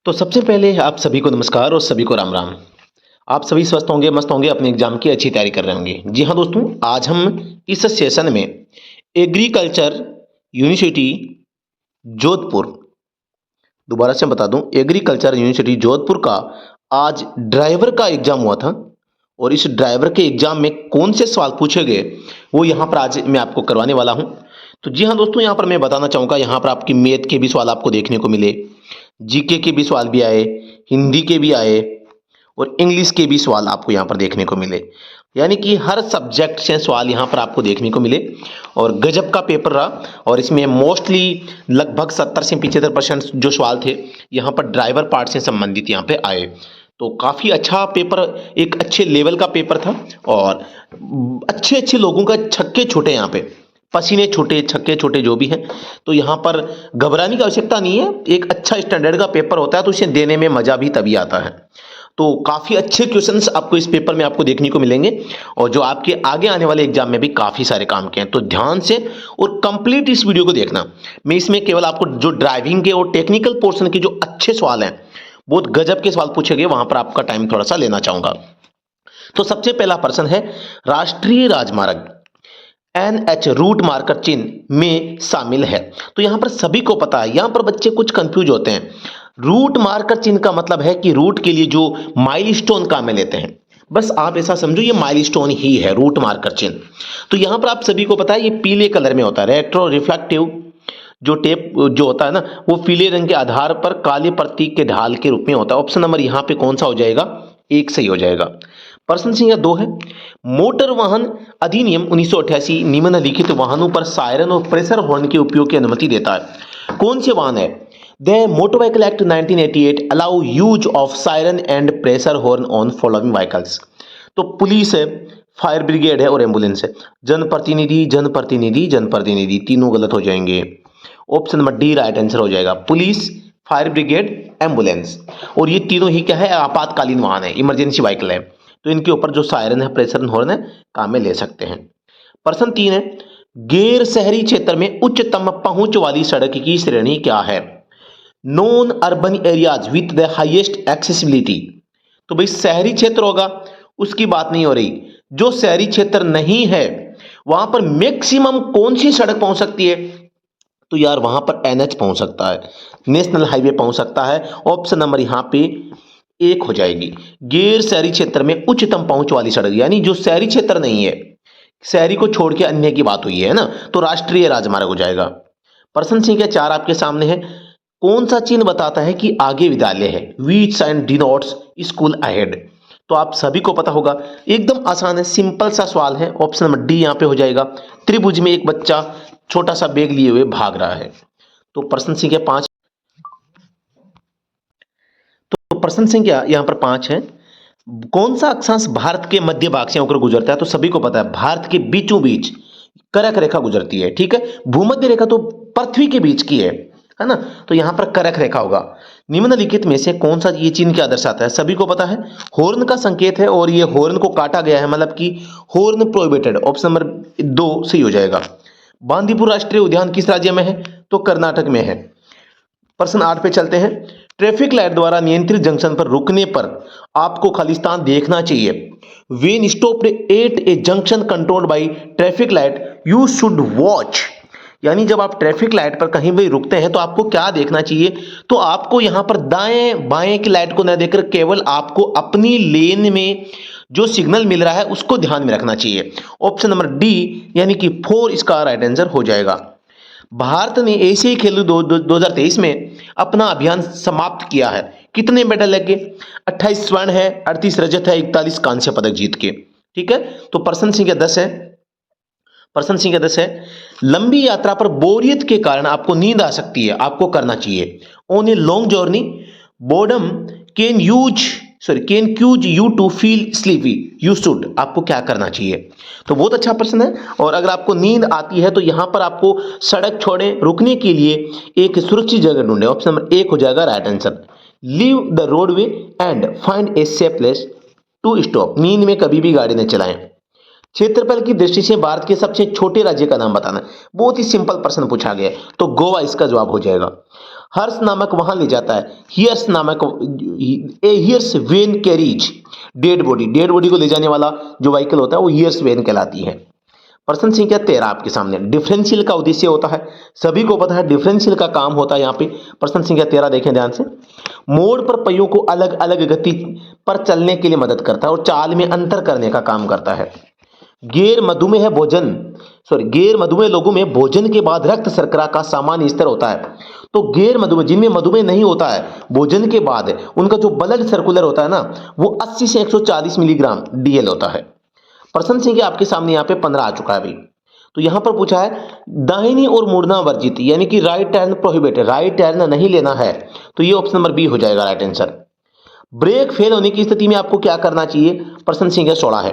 तो सबसे पहले आप सभी को नमस्कार और सभी को राम राम। आप सभी स्वस्थ होंगे, मस्त होंगे, अपने एग्जाम की अच्छी तैयारी कर रहे होंगे। जी हाँ दोस्तों, आज हम इस सेशन में एग्रीकल्चर यूनिवर्सिटी जोधपुर, दोबारा से बता दूं, एग्रीकल्चर यूनिवर्सिटी जोधपुर का आज ड्राइवर का एग्जाम हुआ था और इस ड्राइवर के एग्जाम में कौन से सवाल पूछे गए वो यहाँ पर आज मैं आपको करवाने वाला हूँ। तो जी हाँ दोस्तों, यहाँ पर मैं बताना चाहूँगा, यहाँ पर आपकी मैथ के भी सवाल आपको देखने को मिले, जीके के भी सवाल भी आए, हिंदी के भी आए और इंग्लिश के भी सवाल आपको यहाँ पर देखने को मिले। यानी कि हर सब्जेक्ट से सवाल यहाँ पर आपको देखने को मिले और गजब का पेपर रहा। और इसमें मोस्टली लगभग 70 से 75% जो सवाल थे यहाँ पर ड्राइवर पार्ट से संबंधित यहाँ पे आए। तो काफ़ी अच्छा पेपर, एक अच्छे लेवल का पेपर था और अच्छे अच्छे लोगों का छक्के छूटे, यहाँ पे पसीने छूटे, छक्के छूटे जो भी हैं। तो यहाँ पर घबराने की आवश्यकता नहीं है, एक अच्छा स्टैंडर्ड का पेपर होता है तो इसे देने में मजा भी तभी आता है। तो काफ़ी अच्छे क्वेश्चंस आपको इस पेपर में आपको देखने को मिलेंगे और जो आपके आगे आने वाले एग्जाम में भी काफ़ी सारे काम के हैं। तो ध्यान से और कंप्लीट इस वीडियो को देखना। मैं इसमें केवल आपको जो ड्राइविंग के और टेक्निकल पोर्शन के जो अच्छे सवाल हैं, बहुत गजब के सवाल पूछे गए, वहां पर आपका टाइम थोड़ा सा लेना चाहूंगा। तो सबसे पहला प्रश्न है, राष्ट्रीय राजमार्ग NH रूट मार्कर चिन्ह में शामिल है। तो यहां पर सभी को पता है, यहां पर बच्चे कुछ कंफ्यूज होते हैं। रूट मार्कर चिन्ह का मतलब है कि रूट के लिए जो माइलस्टोन काम में लेते हैं, बस आप ऐसा समझो ये माइलस्टोन ही है रूट मार्कर चिन्ह। तो यहां पर आप सभी को पता है ये पीले कलर में होता है। रेट्रो रिफ्लेक्टिव जो टेप जो होता है ना, वो पीले रंग के आधार पर काले प्रतीक के ढाल के रूप में होता है। ऑप्शन नंबर यहां पे कौन सा हो जाएगा? एक सही हो जाएगा। प्रश्न संख्या 2 है, मोटर वाहन अधिनियम 1988 निम्नलिखित वाहनों पर सायरन और प्रेशर हॉर्न के उपयोग की अनुमति देता है। कौन से वाहन है? The motor vehicle act 1988 allow use of siren and pressure horn on following vehicles. तो पुलिस है, फायर ब्रिगेड है और एम्बुलेंस है। जनप्रतिनिधि, जनप्रतिनिधि, जनप्रतिनिधि, तीनों गलत हो जाएंगे। Option number D right answer हो जाएगा। पुलिस, फायर ब्रिगेड, एम्बुलेंस, और ये तीनों ही क्या है? आपातकालीन वाहन है, इमरजेंसी व्हीकल है। तो इनके ऊपर जो सायरन है, प्रेशर हॉर्न है, काम में ले सकते हैं। प्रश्न 3 है, गैर शहरी क्षेत्र में उच्चतम पहुंच वाली सड़क की श्रेणी क्या है? Non urban areas with the highest accessibility. तो भाई शहरी क्षेत्र होगा उसकी बात नहीं हो रही, जो शहरी क्षेत्र नहीं है वहां पर मैक्सिमम कौन सी सड़क पहुंच सकती है? तो यार वहां पर NH पहुंच सकता है, नेशनल हाईवे पहुंच सकता है। ऑप्शन नंबर यहां पे एक हो जाएगी। गैर शहरी क्षेत्र में उच्चतम पहुंच वाली सड़क, यानी जो शहरी क्षेत्र नहीं है, शहरी को छोड़ के अन्य की बात हुई है ना, तो राष्ट्रीय राजमार्ग हो जाएगा। प्रश्न संख्या 4 आपके सामने है, कौन सा चिन्ह बताता है कि आगे विद्यालय है? Which sign denotes school ahead. तो आप सभी को पता होगा, एकदम आसान है, सिंपल सा सवाल है। ऑप्शन नंबर डी यहां पे हो जाएगा। त्रिभुज में एक बच्चा छोटा सा बैग लिए हुए भाग रहा है। तो प्रश्न संख्या 5, तो प्रश्न संख्या यहां पर 5 है, कौन सा अक्षांश भारत के मध्य भाग से होकर गुजरता है? तो सभी को पता है, भारत के बीचों बीच करक रेखा गुजरती है, ठीक है। भूमध्य रेखा तो पृथ्वी के बीच की है ना, तो यहां पर करक रेखा होगा। निम्नलिखित में से कौन सा ये चिन्ह क्या दर्शाता है? सभी को पता है, हॉर्न का संकेत है और ये हॉर्न को काटा गया है, मतलब कि हॉर्न प्रोहिबिटेड। ऑप्शन नंबर 2 सही हो जाएगा। बांदीपुर राष्ट्रीय उद्यान किस राज्य में है? तो कर्नाटक में है। प्रश्न 8 पे चलते हैं, ट्रैफिक लाइट द्वारा नियंत्रित जंक्शन पर रुकने पर आपको खालिस्तान देखना चाहिए। When stopped at A junction controlled by traffic light you should watch. यानी जब आप ट्रैफिक लाइट पर कहीं भी रुकते हैं तो आपको क्या देखना चाहिए? तो आपको यहां पर दाएं बाएं की लाइट को न देखकर केवल आपको अपनी लेन में जो सिग्नल मिल रहा है उसको ध्यान में रखना चाहिए। ऑप्शन नंबर डी यानी कि 4 इसका राइट आंसर हो जाएगा। भारत ने एशियाई खेल 2023 में अपना अभियान समाप्त किया है। कितने मेडल लगे? 28 स्वर्ण है, 38 रजत है, 41 कांस्य पदक जीत के, ठीक है। तो प्रश्न संख्या 10 है, प्रश्न संख्या 10 है, लंबी यात्रा पर बोरियत के कारण आपको नींद आ सकती है, आपको करना चाहिए। On a long journey boredom can cause you to feel sleepy you should. आपको क्या करना चाहिए? तो बहुत अच्छा प्रश्न है। और अगर आपको नींद आती है तो यहां पर आपको सड़क छोड़े, रुकने के लिए एक सुरक्षित जगह ढूंढे। ऑप्शन नंबर 1 हो जाएगा right answer. Leave the roadway and find a safe place to stop. नींद में कभी भी गाड़ी न चलाएं। क्षेत्रफल की दृष्टि से भारत के सबसे छोटे राज्य का नाम बताना। बहुत ही सिंपल प्रश्न पूछा गया है, तो गोवा इसका जवाब हो जाएगा। हर्ष नामक वाहन ले जाता है, हियर्स नामक, a hearse van carries dead body को ले जाने वाला जो व्हीकल होता है वो हियर्स वेन कहलाती है। प्रश्न संख्या 13 आपके सामने, डिफरेंशियल का उद्देश्य होता है, सभी को पता है डिफरेंशियल का काम होता है यहाँ पे। प्रश्न संख्या 13 देखें ध्यान से, मोड़ पर पहियों को अलग अलग गति पर चलने के लिए मदद करता है और चाल में अंतर करने का काम करता है। गैर मधुमेह लोगों में भोजन के बाद रक्त शर्करा का सामान्य स्तर होता है। तो गैर मधुमेह, जिनमें मधुमेह नहीं होता है, भोजन के बाद उनका जो ब्लड सर्कुलर होता है ना, वो 80 से 140 मिलीग्राम डीएल होता है। प्रश्न संख्या आपके सामने यहाँ पे 15 आ चुका है अभी। तो यहां पर पूछा है दाहिनी ओर मुड़ना वर्जित, यानी कि right turn prohibited, right turn नहीं लेना है, तो ये ऑप्शन नंबर बी हो जाएगा राइट आंसर। ब्रेक फेल होने की स्थिति में आपको क्या करना चाहिए, प्रश्न संख्या 16 है।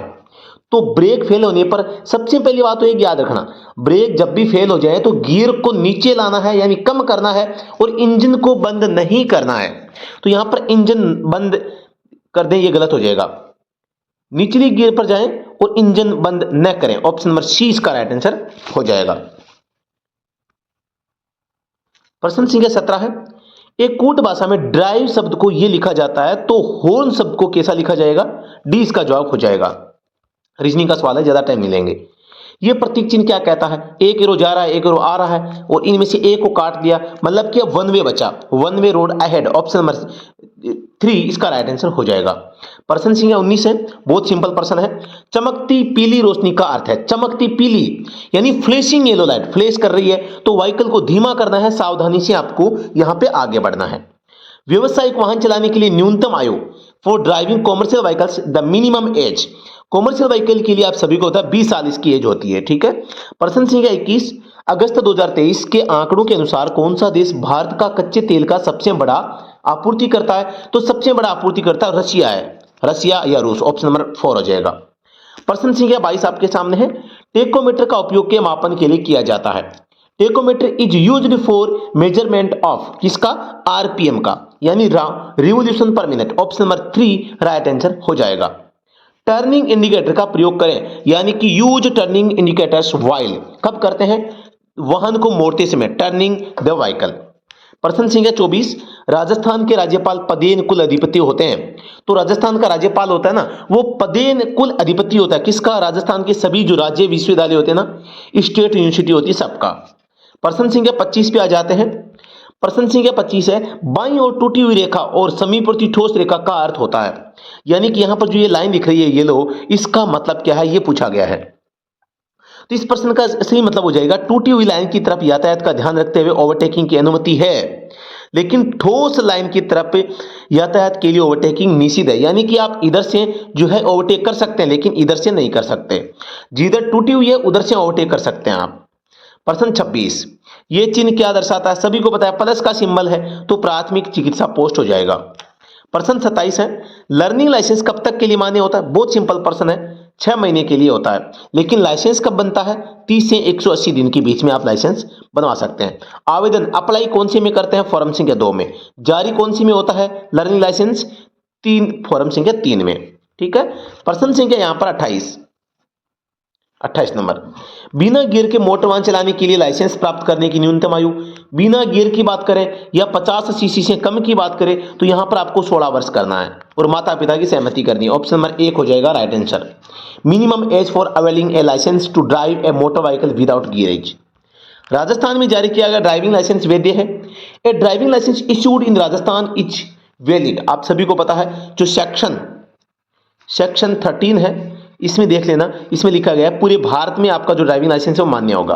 तो ब्रेक फेल होने पर सबसे पहली बात तो एक याद रखना, ब्रेक जब भी फेल हो जाए तो गियर को नीचे लाना है, यानी कम करना है, और इंजन को बंद नहीं करना है। तो यहां पर इंजन बंद कर दें, ये गलत हो जाएगा, निचली गियर पर जाएं और इंजन बंद न करें। ऑप्शन नंबर सी इसका राइट आंसर हो जाएगा। प्रश्न संख्या 17 है, एक कूट भाषा में ड्राइव शब्द को यह लिखा जाता है तो हॉर्न शब्द को कैसा लिखा जाएगा, डी इसका जवाब हो जाएगा। रीजनिंग का सवाल है, ज्यादा टाइम नहीं लेंगे। ये प्रतीक चिन्ह क्या कहता है, एक एरो जा रहा है, एक एरो आ रहा है, और इनमें से एक को काट दिया, मतलब कि वन वे बचा, one way road ahead. Option number 3 इसका राइट आंसर हो जाएगा। प्रश्न संख्या 19 है, बहुत सिंपल प्रश्न है। चमकती पीली रोशनी का अर्थ है, चमकती पीली यानी फ्लैशिंग येलो लाइट, फ्लैश कर रही है तो व्हीकल को धीमा करना है, सावधानी से आपको यहां पे आगे बढ़ना है। व्यवसायिक वाहन चलाने के लिए न्यूनतम आयु for driving commercial vehicles, the minimum age, commercial vehicle के लिए आप सभी को होता है 20 साल इसकी एज होती है, ठीक है। प्रश्न संख्या 21, अगस्त 2023 के आंकड़ों के अनुसार कौन सा देश भारत का कच्चे तेल का सबसे बड़ा आपूर्ति करता है, तो सबसे बड़ा आपूर्ति करता है रशिया है, रशिया या रूस। ऑप्शन नंबर 4 हो जाएगा। प्रश्न संख्या 22 आपके सामने है, टेकोमीटर का उपयोग के मापन के लिए किया जाता है। Tachometer is used for measurement of, किसका, आरपीएम का, यानी revolution per minute. Option number 3 right answer हो जाएगा। टर्निंग इंडिकेटर का प्रयोग करें, यानी कि यूज टर्निंग इंडिकेटर्स व्हाइल, कब करते हैं, वाहन को मोड़ते समय, टर्निंग द व्हीकल। प्रश्न संख्या 24, राजस्थान के राज्यपाल पदेन कुल अधिपति होते हैं। तो राजस्थान का राज्यपाल होता है ना, वो पदेन कुल अधिपति होता है, किसका, राजस्थान के सभी जो राज्य विश्वविद्यालय होते हैं ना, स्टेट यूनिवर्सिटी होती है, सबका। प्रश्न संख्या 25 पे आ जाते हैं। प्रश्न संख्या 25 है, बाईं ओर टूटी हुई रेखा और समीपवर्ती ठोस रेखा का अर्थ होता है, यानी कि यहां पर जो ये लाइन दिख रही है येलो, इसका मतलब क्या है, ये पूछा गया है। तो इस प्रश्न का सही मतलब हो जाएगा, टूटी हुई लाइन की तरफ यातायात का ध्यान रखते हुए ओवरटेकिंग की अनुमति है, लेकिन ठोस लाइन की तरफ यातायात के लिए ओवरटेकिंग निषिद्ध है, यानी कि आप इधर से जो है ओवरटेक कर सकते हैं, लेकिन इधर से नहीं कर सकते, जिधर टूटी हुई है उधर से ओवरटेक कर सकते हैं आप। प्रश्न 26, ये चिन्ह क्या दर्शाता है, सभी को पता है प्लस का सिंबल है, तो प्राथमिक चिकित्सा पोस्ट हो जाएगा। प्रश्न 27 है, लर्निंग लाइसेंस कब तक के लिए मान्य होता है, बहुत सिंपल प्रश्न है, 6 महीने के लिए होता है, लेकिन लाइसेंस कब बनता है, 30 से 180 दिन के बीच में आप लाइसेंस बनवा सकते हैं। आवेदन अप्लाई कौन सी में करते हैं, फॉर्म संख्या 2 में। जारी कौन सी में होता है लर्निंग लाइसेंस, 3 फॉर्म संख्या 3 में, ठीक है। प्रश्न संख्या यहां पर 28 नंबर, बिना गियर के मोटर वाहन चलाने के लिए लाइसेंस प्राप्त करने की न्यूनतम आयु, बिना गियर की बात करें या 50 सीसी से कम की बात करें, तो यहां पर आपको 16 वर्ष करना है और माता पिता की सहमति करनी है। ऑप्शन नंबर 1 हो जाएगा right answer. Minimum age for availing a licence to drive a motor vehicle without gears, Rajasthan में जारी किया गया ड्राइविंग लाइसेंस वैध है। A driving licence issued in Rajasthan is valid, आप सभी को पता है, जो सेक्शन 13 है इसमें देख लेना, इसमें लिखा गया है पूरे भारत में आपका जो ड्राइविंग लाइसेंस है वो मान्य होगा,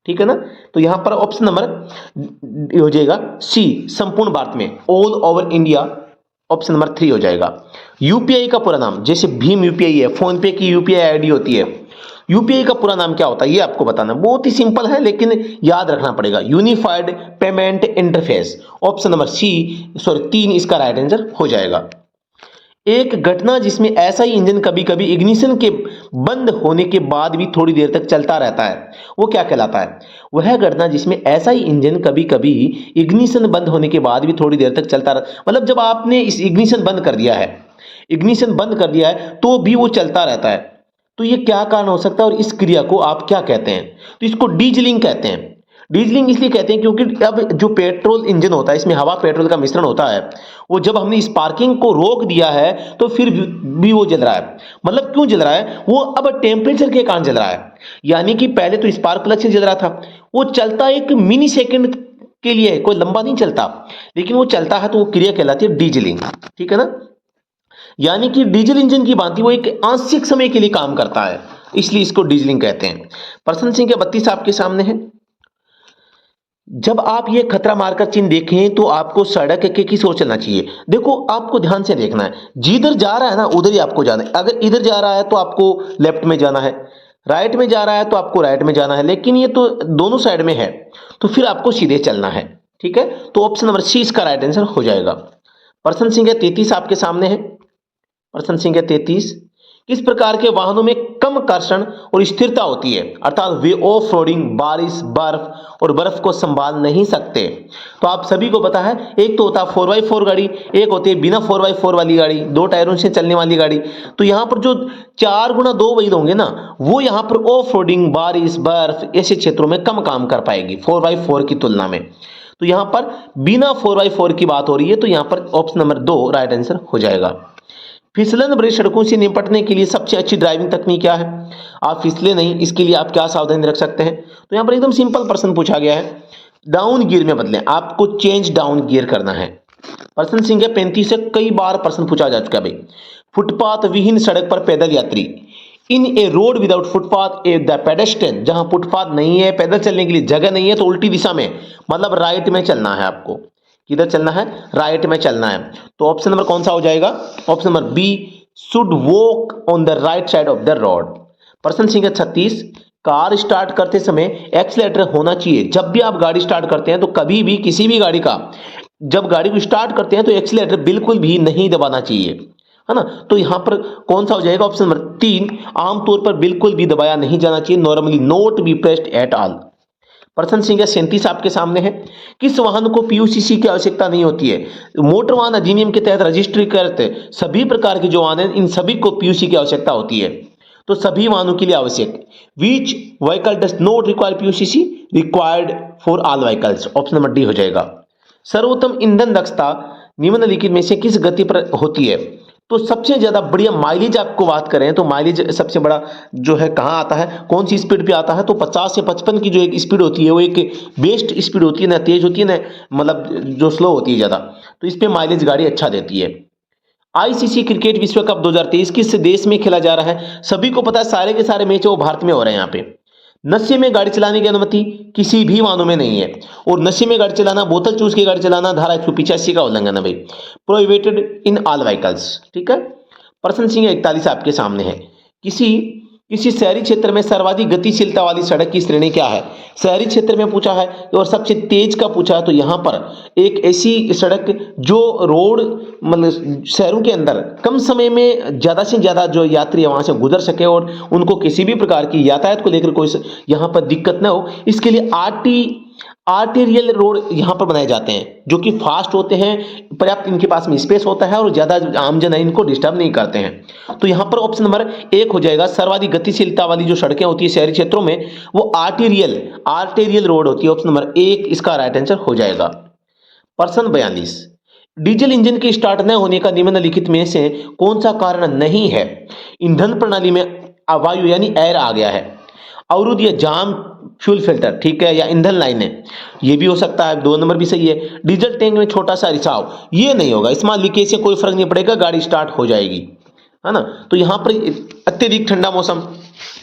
ठीक है ना। तो यहां पर ऑप्शन नंबर हो जाएगा सी, संपूर्ण भारत में, all over India, option number 3 हो जाएगा। यूपीआई का पूरा नाम, जैसे भीम यूपीआई है, फोन पे की यूपीआई आईडी होती है, यूपीआई का पूरा नाम क्या होता है ये आपको बताना, बहुत ही सिंपल है लेकिन याद रखना पड़ेगा, unified payment interface. Option number 3 इसका राइट आंसर हो जाएगा। एक घटना जिसमें ऐसा ही इंजन कभी कभी इग्निशन के बंद होने के बाद भी थोड़ी देर तक चलता रहता है, वो क्या कहलाता है, वह घटना जिसमें ऐसा ही इंजन कभी कभी इग्निशन बंद होने के बाद भी थोड़ी देर तक चलता रहता, मतलब जब आपने इस इग्निशन बंद कर दिया है तो भी वो चलता रहता है, तो ये क्या कारण हो सकता है और इस क्रिया को आप क्या कहते हैं, तो इसको डीजलिंग कहते हैं। डीजलिंग इसलिए कहते हैं क्योंकि अब जो पेट्रोल इंजन होता है, इसमें हवा पेट्रोल का मिश्रण होता है, वो जब हमने स्पार्किंग को रोक दिया है तो फिर भी वो जल रहा है। मतलब क्यों जल रहा है? वो अब टेम्परेचर के कारण जल रहा है। यानी कि पहले तो स्पार्क प्लग से जल रहा था, वो चलता एक मिनी सेकेंड के लिए, कोई लंबा नहीं चलता, लेकिन वो चलता है तो वो क्रिया कहलाती है डीजलिंग। ठीक है ना? यानी कि डीजल इंजन की भांति वो एक आंशिक समय के लिए काम करता है, इसलिए इसको डीजलिंग कहते हैं। प्रश्न संख्या 32 आपके सामने है। जब आप ये खतरा मार्कर चिन्ह देखें तो आपको सड़क के किस ओर चलना चाहिए? देखो आपको ध्यान से देखना है, जिधर जा रहा है ना उधर ही आपको जाना है। अगर इधर जा रहा है तो आपको लेफ्ट में जाना है, राइट में जा रहा है तो आपको राइट में जाना है, लेकिन ये तो दोनों साइड में है तो फिर आपको सीधे चलना है। ठीक है, तो ऑप्शन नंबर सी इसका राइट आंसर हो जाएगा। प्रश्न संख्या 33 आपके सामने है। प्रश्न संख्या 33, किस प्रकार के वाहनों में कम कर्षण और स्थिरता होती है, अर्थात वे ऑफ रोडिंग, बारिश, बर्फ और बर्फ को संभाल नहीं सकते? तो आप सभी को पता है, एक तो होता है 4x4 गाड़ी, एक होती है बिना 4x4 वाली गाड़ी, दो टायरों से चलने वाली गाड़ी। तो यहाँ पर जो 4x2 व्हील होंगे ना, वो यहाँ पर ऑफ रोडिंग, बारिश, बर्फ ऐसे क्षेत्रों में कम काम कर पाएगी 4x4 की तुलना में। तो यहाँ पर बिना 4x4 की बात हो रही है, तो यहाँ पर ऑप्शन नंबर 2 राइट आंसर हो जाएगा। फिसलन भरी सड़कों से निपटने के लिए सबसे अच्छी ड्राइविंग तकनीक क्या है? आप फिसले नहीं, इसके लिए आप क्या सावधानी रख सकते हैं? तो यहाँ पर एकदम सिंपल प्रश्न पूछा गया है, डाउन गियर में बदलें, आपको चेंज डाउन गियर करना है। प्रश्न संख्या 35 से कई बार प्रश्न पूछा जा चुका है भाई। फुटपाथ विहीन सड़क पर पैदल यात्री, in a road without footpath a the pedestrian, जहां फुटपाथ नहीं है, पैदल चलने के लिए जगह नहीं है, तो उल्टी दिशा में, मतलब राइट में चलना है आपको। किधर चलना है? राइट में चलना है। तो ऑप्शन नंबर कौन सा हो जाएगा? Option number B, should walk on the right side of the road. प्रश्न संख्या 36, कार स्टार्ट करते समय एक्सीलरेटर होना चाहिए। जब भी आप गाड़ी स्टार्ट करते हैं तो कभी भी किसी भी गाड़ी का, जब गाड़ी को स्टार्ट करते हैं तो एक्सीलरेटर बिल्कुल भी नहीं दबाना चाहिए, है ना? तो यहां पर कौन सा हो जाएगा? ऑप्शन नंबर 3, आमतौर पर बिल्कुल भी दबाया नहीं जाना चाहिए, normally not be pressed at all. प्रश्न संख्या 37 आपके सामने है। किस वाहन को पीयूसीसी की आवश्यकता नहीं होती है? मोटर वाहन अधिनियम के तहत रजिस्ट्रीकृत सभी प्रकार के जो वाहन हैं, इन सभी को पीयूसी की आवश्यकता होती है। तो सभी वाहनों के लिए आवश्यक। Which vehicle does not require PUCC? Required for all vehicles. Option number D हो जाएगा। सर्वोत्तम ईंधन दक्षता निम्नलिखित में से किस गति पर होती है? तो सबसे ज्यादा बढ़िया माइलेज आपको बात करें तो माइलेज सबसे बड़ा जो है कहाँ आता है, कौन सी स्पीड पे आता है? तो 50 से 55 की जो एक स्पीड होती है वो एक बेस्ट स्पीड होती है, ना तेज होती है ना मतलब जो स्लो होती है ज्यादा, तो इस पे माइलेज गाड़ी अच्छा देती है। आईसीसी क्रिकेट विश्व कप 2023 किस देश में खेला जा रहा है? सभी को पता है, सारे के सारे मैच वो भारत में हो रहे हैं। यहाँ पे नशे में गाड़ी चलाने की अनुमति किसी भी वाहनों में नहीं है, और नशे में गाड़ी चलाना, बोतल चूस के गाड़ी चलाना धारा 185 का उल्लंघन है भाई। Prohibited in all vehicles. ठीक है। प्रश्न संख्या 41 आपके सामने है। किसी किसी शहरी क्षेत्र में सर्वाधिक गतिशीलता वाली सड़क की श्रेणी क्या है? शहरी क्षेत्र में पूछा है और सबसे तेज का पूछा है, तो यहाँ पर एक ऐसी सड़क जो रोड मतलब शहरों के अंदर कम समय में ज़्यादा से ज़्यादा जो यात्री वहाँ से गुजर सके और उनको किसी भी प्रकार की यातायात को लेकर कोई यहाँ पर दिक्कत ना हो, इसके लिए आर्टेरियल रोड यहाँ पर बनाए जाते हैं जो कि फास्ट होते हैं, पर्याप्त इनके पास में स्पेस होता है और ज़्यादा आमजन है इनको डिस्टर्ब नहीं करते हैं। तो यहाँ पर ऑप्शन नंबर 1 हो जाएगा। सर्वाधिक गतिशीलता वाली जो सड़कें होती है शहरी क्षेत्रों में वो आर्टेरियल रोड होती है। ऑप्शन नंबर 1 इसका राइट आंसर हो जाएगा। प्रश्न 42, डीजल इंजन के स्टार्ट न होने का निम्नलिखित में से कौन सा कारण नहीं है? ईंधन प्रणाली में वायु यानी एयर आ गया है, अवरुद्ध या जाम फ्यूल फिल्टर, ठीक है, या ईंधन लाइन है, ये भी हो सकता है। 2 नंबर भी सही है। डीजल टैंक में छोटा सा रिसाव, ये नहीं होगा, इसमें लीकेज से कोई फर्क नहीं पड़ेगा, गाड़ी स्टार्ट हो जाएगी, है ना। तो यहाँ पर अत्यधिक ठंडा मौसम,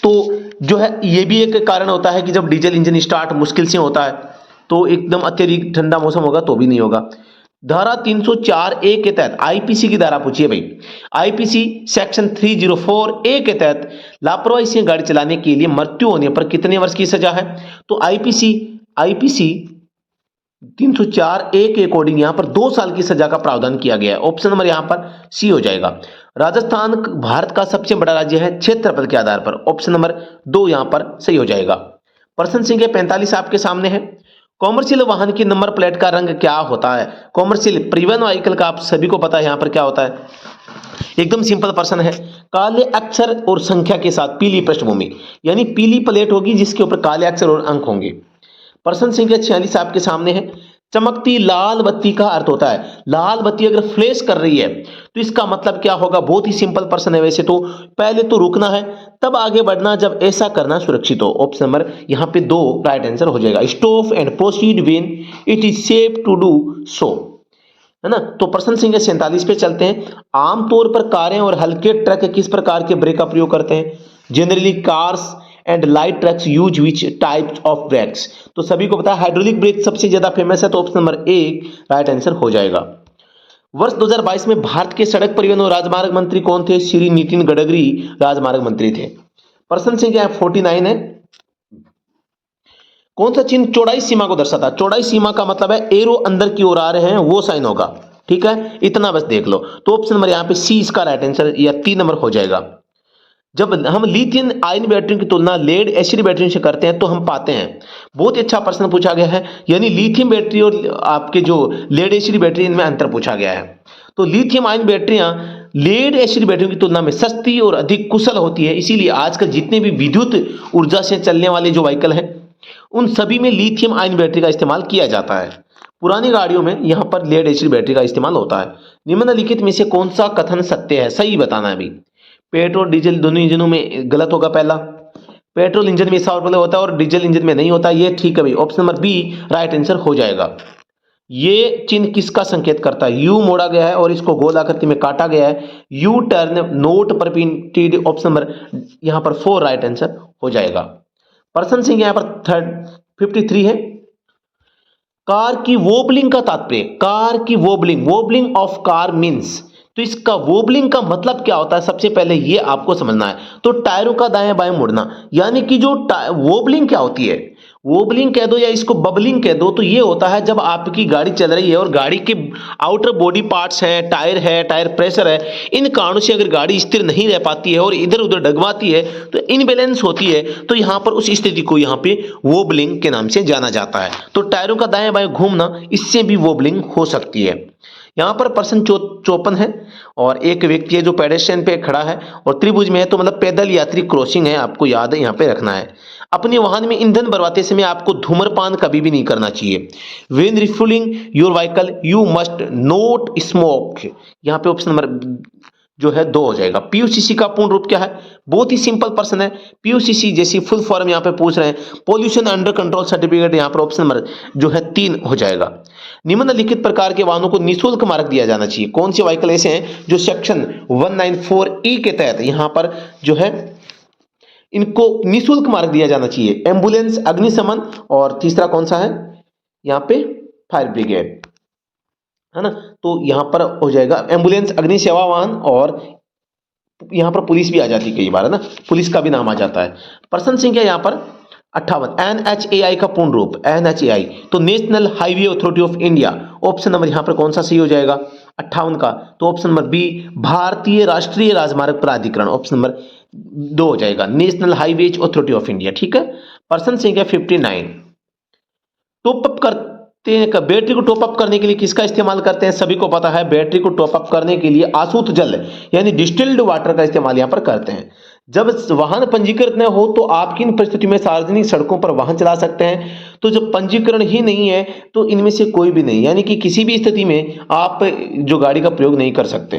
तो जो है ये भी एक कारण होता है कि जब डीजल इंजन स्टार्ट मुश्किल से होता है तो एकदम अत्यधिक ठंडा मौसम होगा तो भी नहीं होगा। धारा 304A के तहत आईपीसी की धारा पूछिए भाई। आईपीसी सेक्शन 304A के तहत लापरवाही से गाड़ी चलाने के लिए मृत्यु होने पर कितने वर्ष की सजा है? तो आईपीसी 304A के अकॉर्डिंग यहां पर 2 साल की सजा का प्रावधान किया गया है। ऑप्शन नंबर यहां पर सी हो जाएगा। राजस्थान भारत का सबसे बड़ा राज्य है क्षेत्रफल के आधार पर। ऑप्शन नंबर 2 यहां पर सही हो जाएगा। प्रश्न संख्या 45 आपके सामने है। कॉमर्शियल वाहन की नंबर प्लेट का रंग क्या होता है? कॉमर्शियल परिवहन व्हीकल का आप सभी को पता है यहाँ पर क्या होता है, एकदम सिंपल प्रश्न है। काले अक्षर और संख्या के साथ पीली पृष्ठभूमि, यानी पीली प्लेट होगी जिसके ऊपर काले अक्षर और अंक होंगे। पर्सन संख्या 46 आपके सामने है। चमकती लाल बत्ती का अर्थ होता है, लाल बत्ती अगर फ्लैश कर रही है तो इसका मतलब क्या होगा? बहुत ही सिंपल पर्सन है वैसे तो, पहले तो रुकना है तब आगे बढ़ना, जब ऐसा करना सुरक्षित हो। ऑप्शन नंबर यहां पे 2 राइट आंसर हो जाएगा। Stop and proceed when it is safe to do so, है ना। तो प्रश्न संख्या 47 पे चलते हैं। आमतौर पर कारें और हल्के ट्रक किस प्रकार के ब्रेक का प्रयोग करते हैं? Generally cars and light trucks use which types of brakes? तो सभी को पता है हाइड्रोलिक ब्रेक सबसे ज्यादा फेमस है, तो ऑप्शन नंबर 1 राइट आंसर हो जाएगा। वर्ष 2022 में भारत के सड़क परिवहन और राजमार्ग मंत्री कौन थे? श्री नितिन गडकरी राजमार्ग मंत्री थे। प्रश्न संख्या 49 है। कौन सा चिन्ह चौड़ाई सीमा को दर्शाता? चौड़ाई सीमा का मतलब है एरो अंदर की ओर आ रहे हैं वो साइन होगा, ठीक है, इतना बस देख लो। तो ऑप्शन नंबर यहां पे सी इसका राइट आंसर या 3 नंबर हो जाएगा। जब हम लिथियम आयन बैटरियों की तुलना लेड एसिड बैटरियों से करते हैं तो हम पाते हैं, बहुत ही अच्छा प्रश्न पूछा गया है, यानी लिथियम बैटरी और आपके जो लेड एसिड बैटरी इनमें अंतर पूछा गया है। तो लिथियम आयन बैटरियां लेड एसिड बैटरियों की तुलना में सस्ती और अधिक कुशल होती है, इसीलिए आजकल जितने भी विद्युत ऊर्जा से चलने वाले जो व्हीकल हैं उन सभी में लिथियम आयन बैटरी का इस्तेमाल किया जाता है। पुरानी गाड़ियों में यहां पर लेड एसिड बैटरी का इस्तेमाल होता है। निम्नलिखित में से कौन सा कथन सत्य है? सही बताना है अभी। पेट्रोल डीजल दोनों इंजनों में गलत होगा पहला, पेट्रोल इंजन में इसका फॉर्मूला होता है और डीजल इंजन में नहीं होता, ये ठीक है भाई, option number B right answer हो जाएगा। ये चिन्ह किसका संकेत करता है? यू मोड़ा गया है और इसको गोल आकृति में काटा गया है, यू टर्न नोट पर प्रिंटेड, ऑप्शन नंबर यहां पर 4 राइट आंसर हो जाएगा। पर्सन सिंह यहां पर 53 है। कार की वोबलिंग का तात्पर्य, कार की wobbling, wobbling of car means, तो इसका वोबलिंग का मतलब क्या होता है? सबसे पहले ये आपको समझना है। तो टायरों का दाएं बाएं मुड़ना, यानी कि जो वोबलिंग क्या होती है, वोबलिंग कह दो या इसको बबलिंग कह दो, तो ये होता है जब आपकी गाड़ी चल रही है और गाड़ी के आउटर बॉडी पार्ट्स हैं, है, टायर प्रेशर है, इन कारणों से अगर गाड़ी स्थिर नहीं रह पाती है और इधर उधर डगवाती है तो इनबैलेंस होती है, तो यहां पर उस स्थिति को यहां पे वोबलिंग के नाम से जाना जाता है। तो टायरों का दाएं बाएं घूमना, इससे भी वोबलिंग हो सकती है। यहां पर पर्सन 54 है और एक व्यक्ति है जो पेडेस्ट्रियन पे खड़ा है और त्रिभुज में है, तो मतलब पैदल यात्री क्रॉसिंग है, आपको याद है यहां पे रखना है। अपने वाहन में ईंधन भरवाते समय आपको धूम्रपान कभी भी नहीं करना चाहिए। When refuelling your vehicle you must not smoke, यहां पे ऑप्शन नंबर जो है 2 हो जाएगा। पीयूसीसी का पूर्ण रूप क्या है? बहुत ही सिंपल प्रश्न है। पीयूसीसी जैसी फुल फॉर्म यहां पे पूछ रहे हैं, पोल्यूशन अंडर कंट्रोल सर्टिफिकेट, यहां पर ऑप्शन नंबर जो है 3 हो जाएगा। निम्नलिखित प्रकार के वाहनों को निःशुल्क मार्ग दिया जाना चाहिए। कौन से व्हीकल ऐसे हैं जो सेक्शन 194E के तहत यहां पर जो है इनको निःशुल्क मार्ग दिया जाना चाहिए? एम्बुलेंस, अग्निशमन, और तीसरा कौन सा है यहां पे? फायर ब्रिगेड, है ना। तो यहां पर हो जाएगा एम्बुलेंस, अग्नि सेवा वाहन, और यहां पर पुलिस भी आ जाती है कई बार, है ना, पुलिस का भी नाम आ जाता है। पर्सन संख्या यहां पर 58। NHAI का पूर्ण रूप, NHAI तो national highway authority of India, option number यहां पर कौन सा सही हो जाएगा 58 का? तो ऑप्शन नंबर बी भारतीय राष्ट्रीय राजमार्ग प्राधिकरण, ऑप्शन नंबर 2 हो जाएगा, national highways authority of India, ठीक है। पर्सन संख्या 59। टॉप अप करते हैं, बैटरी को टॉप अप करने के लिए किसका इस्तेमाल करते हैं? सभी को पता है, बैटरी को टॉप अप करने के लिए आसूत जल यानी डिस्टिल्ड वाटर का इस्तेमाल यहां पर करते हैं। जब वाहन पंजीकृत न हो तो आप किन परिस्थितियों में सार्वजनिक सड़कों पर वाहन चला सकते हैं? तो जब पंजीकरण ही नहीं है तो इनमें से कोई भी नहीं, यानी कि किसी भी स्थिति में आप जो गाड़ी का प्रयोग नहीं कर सकते।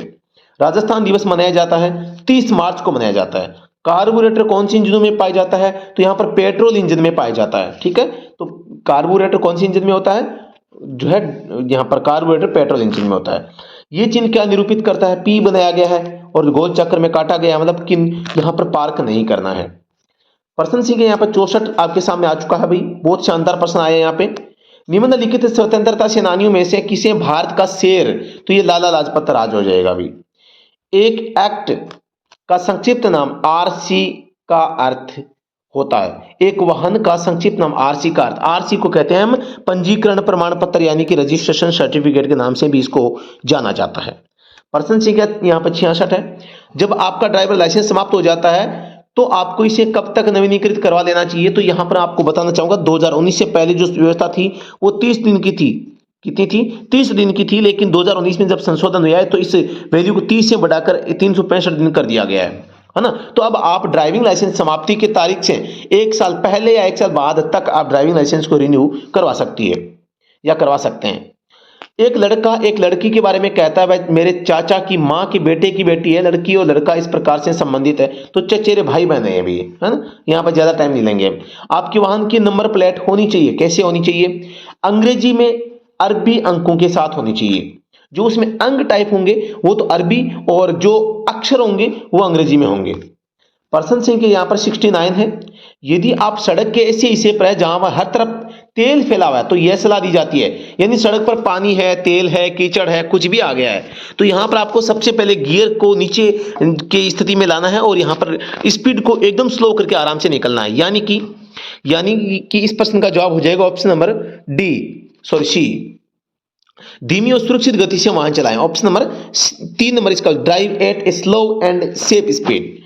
राजस्थान दिवस मनाया जाता है 30 मार्च को मनाया जाता है। कार्बोरेटर कौन सी इंजनों में पाया जाता है? तो यहां पर पेट्रोल इंजन में पाया जाता है, ठीक है। तो कार्बोरेटर कौन सी इंजन में होता है? जो है यहां पर कार्बोरेटर पेट्रोल इंजन में होता है। ये चिन्ह क्या निरूपित करता है? पी बनाया गया है और गोल चक्र में काटा गया है, मतलब किन यहां पर पार्क नहीं करना है। प्रश्न संख्या यहां पर 64 आपके सामने आ चुका है भाई, बहुत शानदार प्रश्न आया यहां पे। निम्नलिखित स्वतंत्रता सेनानियों में से किसे भारत का शेर? तो ये लाला लाजपत राय हो जाएगा भाई। एक एक्ट का संक्षिप्त नाम आरसी का अर्थ होता है, एक वाहन का संक्षिप्त नाम आरसी का अर्थ, आरसी को कहते हैं हम पंजीकरण प्रमाण पत्र यानी कि रजिस्ट्रेशन सर्टिफिकेट के नाम से भी इसको जाना जाता है। पर्सन संख्या यहां पर 66 है। जब आपका ड्राइवर लाइसेंस समाप्त हो जाता है तो आपको इसे कब तक नवीनीकृत करवा लेना चाहिए? तो यहां पर आपको बताना चाहूंगा 2019 से पहले जो व्यवस्था थी वो 30 दिन की थी। कितनी थी? 30 दिन की थी, लेकिन 2019 में जब संशोधन हुआ है तो इस वैल्यू को 30 से बढ़ाकर 365 दिन कर दिया गया है। है ना। तो अब आप ड्राइविंग लाइसेंस समाप्ति की तारीख से 1 साल पहले या 1 साल बाद तक आप ड्राइविंग लाइसेंस को रिन्यू करवा सकती है या करवा सकते हैं। एक लड़का एक लड़की के बारे में कहता है भाई मेरे चाचा की माँ के बेटे की बेटी है, लड़की और लड़का इस प्रकार से संबंधित है, तो चचेरे भाई बहन है अभी, है ना। यहाँ पर ज्यादा टाइम नहीं लेंगे। आपके वाहन की नंबर प्लेट होनी चाहिए, कैसे होनी चाहिए? अंग्रेजी में अरबी अंकों के साथ होनी चाहिए। जो उसमें अंक टाइप होंगे वो तो अरबी, और जो अक्षर होंगे वो अंग्रेजी में होंगे। पर्सन संख्या यहाँ पर 69 है। यदि आप सड़क के ऐसे हिस्से पर है जहां पर हर तरफ तेल फैला हुआ है तो यह सलाह दी जाती है, यानी सड़क पर पानी है, तेल है, कीचड़ है, कुछ भी आ गया है, तो यहां पर आपको सबसे पहले गियर को नीचे की स्थिति में लाना है और यहां पर स्पीड को एकदम स्लो करके आराम से निकलना है। यानी कि इस प्रश्न का जवाब हो जाएगा ऑप्शन नंबर सी। धीमी और सुरक्षित गति से वाहन चलाएं, ऑप्शन नंबर 3 नंबर इसका, drive eight a slow and safe speed.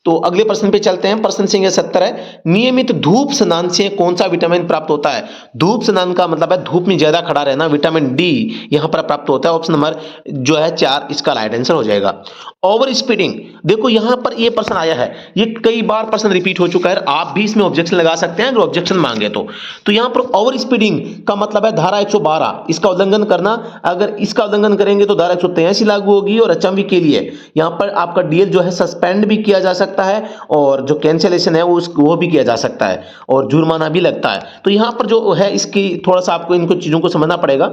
तो अगले प्रश्न पे चलते हैं। प्रश्न संख्या 70 है, नियमित धूप स्नान से कौन सा विटामिन प्राप्त होता है? धूप स्नान का मतलब है धूप में ज्यादा खड़ा रहना, विटामिन डी यहां पर प्राप्त होता है। ऑप्शन नंबर जो है 4 इसका राइट आंसर हो जाएगा। ओवर स्पीडिंग, देखो यहां पर ये प्रश्न आया है, ये कई बार प्रश्न रिपीट हो चुका है, आप भी इसमें ऑब्जेक्शन लगा सकते हैं अगर ऑब्जेक्शन मांगे तो यहां पर ओवर स्पीडिंग का मतलब है धारा 112 इसका उल्लंघन करना। अगर इसका उल्लंघन करेंगे तो धारा 183 लागू होगी, और अचंभी के लिए यहां पर आपका डीएल जो है सस्पेंड भी किया जा सकता है, और जो कैंसिलेशन है वो भी किया जा सकता है, और जुर्माना भी लगता है। तो यहां पर जो है इसकी थोड़ा सा आपको इनको चीजों को समझना पड़ेगा।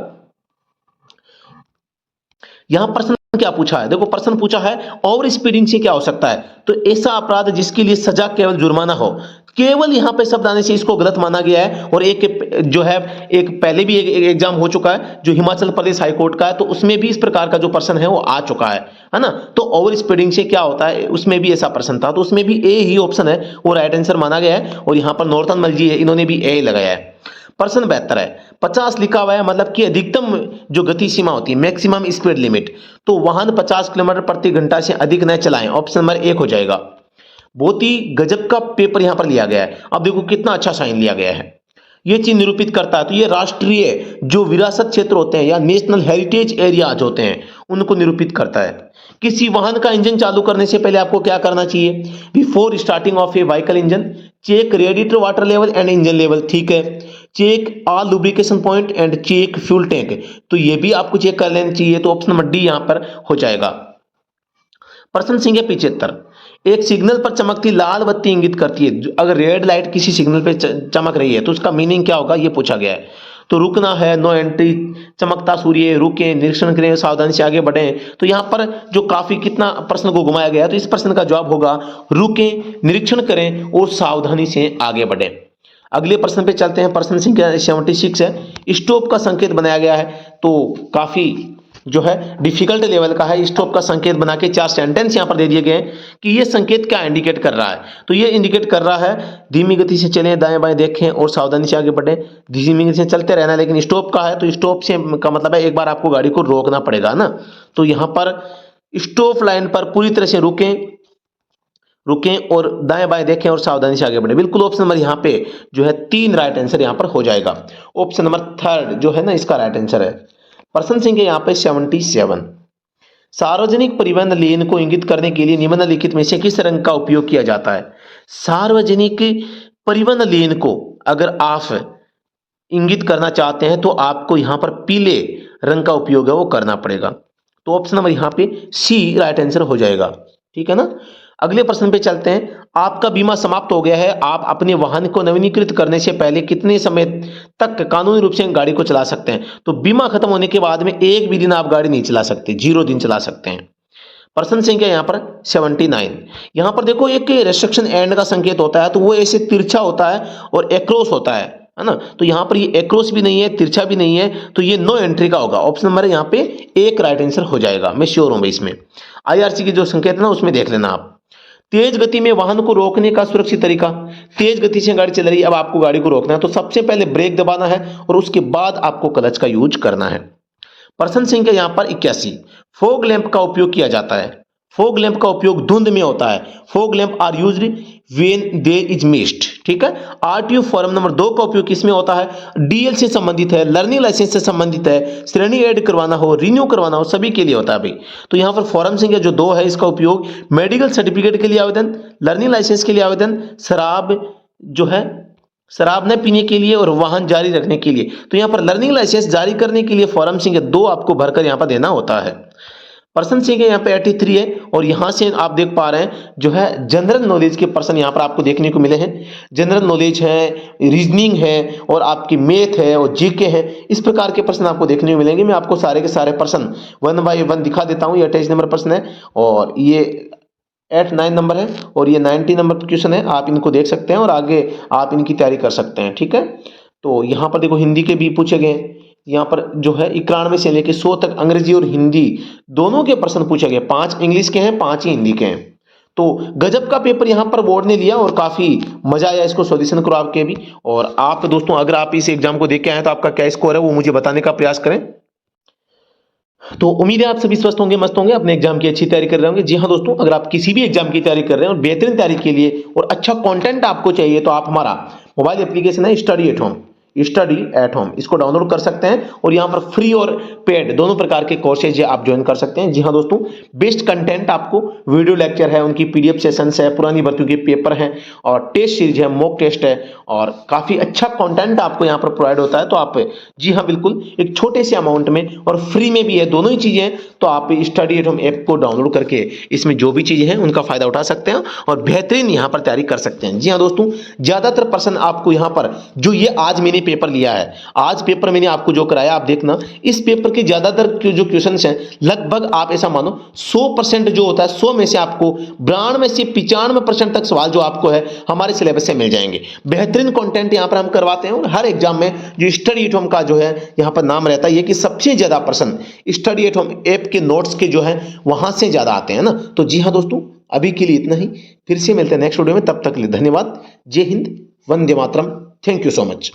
यहां प्रश्न क्या पूछा है, देखो प्रश्न पूछा है ओवर स्पीडिंग से क्या हो सकता है, तो ऐसा अपराध जिसके लिए सजा केवल जुर्माना हो। केवल यहां पे शब्द आने से इसको गलत माना गया है। और एक जो है एक पहले भी एक एग्जाम हो चुका है जो हिमाचल प्रदेश हाईकोर्ट का है, तो उसमें भी इस प्रकार का जो प्रश्न है वो आ चुका है ना। तो ओवर स्पीडिंग से क्या होता है, उसमें भी ऐसा प्रश्न था, तो उसमें भी ए ही ऑप्शन है वो राइट आंसर माना गया है। और यहां पर नॉर्थन मलजी है, इन्होंने भी ए लगाया है। प्रश्न 72 है, 50 लिखा हुआ है मतलब कि अधिकतम जो गति सीमा होती है, मैक्सिमम स्पीड लिमिट, तो वाहन 50 किलोमीटर प्रति घंटा से अधिक न चलाएं, ऑप्शन नंबर 1 हो जाएगा। बहुत ही गजब का पेपर यहां पर लिया गया है। अब देखो कितना अच्छा साइन लिया गया है, ये चीज निरूपित करता है। तो ये राष्ट्रीय जो विरासत क्षेत्र होते हैं या नेशनल हेरिटेज एरियाज होते हैं उनको निरूपित करता है। किसी वाहन का इंजन चालू करने से पहले आपको क्या करना चाहिए? Before starting of a vehicle engine check radiator water level and engine level, ठीक है। Check all lubrication point and check fuel tank, तो ये भी आपको चेक कर लेना चाहिए। तो ऑप्शन नंबर डी यहां पर हो जाएगा। प्रश्न संख्या 75, एक सिग्नल पर चमकती लाल बत्ती इंगित करती है, अगर रेड लाइट किसी सिग्नल पे चमक रही है तो उसका मीनिंग क्या होगा, ये पूछा गया है। तो रुकना है, नो एंट्री, चमकता सूर्य, रुके, निरीक्षण करें, सावधानी से आगे बढ़े। तो यहां पर जो काफी कितना प्रश्न को घुमाया गया है, तो इस प्रश्न का जवाब होगा रुके, निरीक्षण करें और सावधानी से आगे बढ़े। अगले प्रश्न पे चलते हैं। प्रश्न संख्या 76 है, स्टॉप का संकेत बनाया गया है, तो काफी जो है डिफिकल्ट लेवल का है। स्टॉप का संकेत बना के 4 सेंटेंस यहां पर दे दिए गए हैं कि ये संकेत क्या इंडिकेट कर रहा है। तो ये इंडिकेट कर रहा है धीमी गति से चलें, दाएं बाएं देखें और सावधानी से आगे बढ़ें। धीमी गति से चलते रहना, लेकिन स्टॉप का है तो स्टॉप से का मतलब है एक बार आपको गाड़ी को रोकना पड़ेगा ना। तो यहां पर स्टॉप लाइन पर पूरी तरह से रुकें और दाएं बाएं देखें और सावधानी से आगे बढ़े। बिल्कुल ऑप्शन नंबर यहाँ पे जो है 3 राइट आंसर यहाँ पर हो जाएगा। ऑप्शन नंबर 3 जो है ना इसका राइट आंसर है। प्रश्न संख्या यहाँ पे 77, सार्वजनिक परिवहन लेन को इंगित करने के लिए निम्नलिखित में से किस रंग का उपयोग किया जाता है? सार्वजनिक परिवहन लेन को अगर आप इंगित करना चाहते हैं तो आपको यहां पर पीले रंग का उपयोग है वो करना पड़ेगा। तो ऑप्शन नंबर यहाँ पे सी राइट आंसर हो जाएगा, ठीक है ना। अगले प्रश्न पे चलते हैं। आपका बीमा समाप्त हो गया है, आप अपने वाहन को नवीनीकृत करने से पहले कितने समय तक कानूनी रूप से गाड़ी को चला सकते हैं? तो बीमा खत्म होने के बाद में एक भी दिन आप गाड़ी नहीं चला सकते, 0 दिन चला सकते हैं। प्रश्न संख्या यहाँ पर 79, यहाँ पर देखो एक रेस्ट्रिक्शन एंड का संकेत होता है, तो वो ऐसे तिरछा होता है और एक्रॉस होता है ना। तो यहाँ पर ये एक्रॉस भी नहीं है, तिरछा भी नहीं है, तो ये नो एंट्री का होगा। ऑप्शन नंबर यहाँ पे 1 राइट आंसर हो जाएगा, मैं श्योर हूं भाई इसमें। IRC की जो संकेत है ना उसमें देख लेना आप। तेज गति में वाहन को रोकने का सुरक्षित तरीका, तेज गति से गाड़ी चल रही है, अब आपको गाड़ी को रोकना है तो सबसे पहले ब्रेक दबाना है और उसके बाद आपको क्लच का यूज करना है। प्रश्न संख्या यहां पर 81, फॉग लैंप का उपयोग किया जाता है। फॉग लैंप का उपयोग धुंध में होता है। Fog lamp are used when there is mist. ठीक है। आरटीओ फॉर्म नंबर 2 का उपयोग किसमें होता है? डीएल से संबंधित है, लर्निंग लाइसेंस से संबंधित है, श्रेणी ऐड करवाना हो, रिन्यू करवाना हो, सभी के लिए होता है भाई। तो यहां पर फॉर्म संख्या जो 2 है इसका उपयोग मेडिकल सर्टिफिकेट के लिए आवेदन, लर्निंग लाइसेंस के लिए आवेदन, शराब न पीने के लिए और वाहन जारी रखने के लिए। तो यहां पर लर्निंग लाइसेंस जारी करने के लिए फॉर्म संख्या 2 आपको भरकर यहां पर देना होता है। पर्सन संख्या यहाँ पे 83 है और यहां से आप देख पा रहे हैं जो है जनरल नॉलेज के पर्सन यहां पर आपको देखने को मिले हैं। जनरल नॉलेज है, रीजनिंग है और आपकी मैथ है और जीके है, इस प्रकार के प्रश्न आपको देखने को मिलेंगे। मैं आपको सारे के सारे पर्सन 1 बाय 1 दिखा देता हूं। ये 28 नंबर प्रश्न है और ये 8-9 नंबर है और ये 90 नंबर पर क्वेश्चन है। आप इनको देख सकते हैं और आगे आप इनकी तैयारी कर सकते हैं। ठीक है। तो यहाँ पर देखो हिंदी के भी पूछे गए हैं। यहाँ पर जो है 91 से लेकर 100 तक अंग्रेजी और हिंदी दोनों के प्रश्न पूछे गए। 5 इंग्लिश के हैं, 5 ही हिंदी के हैं। तो गजब का पेपर यहाँ पर बोर्ड ने लिया और काफी मजा आया इसको सॉल्यूशन करो आपके भी। और आप दोस्तों अगर आप इस एग्जाम को देख के आए तो आपका क्या स्कोर है वो मुझे बताने का प्रयास करें। तो उम्मीद है आप सभी स्वस्थ होंगे, मस्त होंगे, अपने एग्जाम की अच्छी तैयारी कर रहे होंगे। जी हाँ दोस्तों, अगर आप किसी भी एग्जाम की तैयारी कर रहे हैं और बेहतरीन तैयारी के लिए और अच्छा कंटेंट आपको चाहिए तो आप हमारा मोबाइल एप्लीकेशन है स्टडी एट होम, इसको डाउनलोड कर सकते हैं और यहाँ पर फ्री और पेड दोनों प्रकार के कोर्सेज आप ज्वाइन कर सकते हैं। जी हाँ दोस्तों, बेस्ट कंटेंट आपको वीडियो लेक्चर है, उनकी पीडीएफ सेशंस है, पुरानी भर्तियों के पेपर हैं और टेस्ट सीरीज है, मॉक टेस्ट है और काफी अच्छा कंटेंट आपको यहाँ पर प्रोवाइड होता है। तो आप जी हाँ बिल्कुल एक छोटे से अमाउंट में और फ्री में भी है, दोनों ही चीजें हैं। तो आप स्टडी एट होम ऐप को डाउनलोड करके इसमें जो भी चीजें हैं उनका फायदा उठा सकते हैं और बेहतरीन यहाँ पर तैयारी कर सकते हैं। जी हाँ दोस्तों, ज्यादातर पर्सन आपको यहाँ पर जो ये आज मैंने पेपर लिया है, आज पेपर मैंने आपको जो कराया आप देखना, इस पेपर के ज्यादातर जो क्वेश्चंस हैं लगभग आप ऐसा मानो 100% जो होता है 100 में से आपको 92 से 95% तक सवाल जो आपको है हमारे सिलेबस से मिल जाएंगे। बेहतरीन कंटेंट यहां पर हम करवाते हैं और हर एग्जाम में जो स्टडी एट होम का जो है यहां पर नाम रहता है ये कि सबसे ज्यादा person study at home app के नोट्स के जो है वहां से ज्यादा आते हैं ना। तो जी हाँ दोस्तों, अभी के लिए इतना ही, फिर से मिलते हैं नेक्स्ट वीडियो में। तब तक के लिए धन्यवाद। जय Hind, Vande Mataram, thank you so much.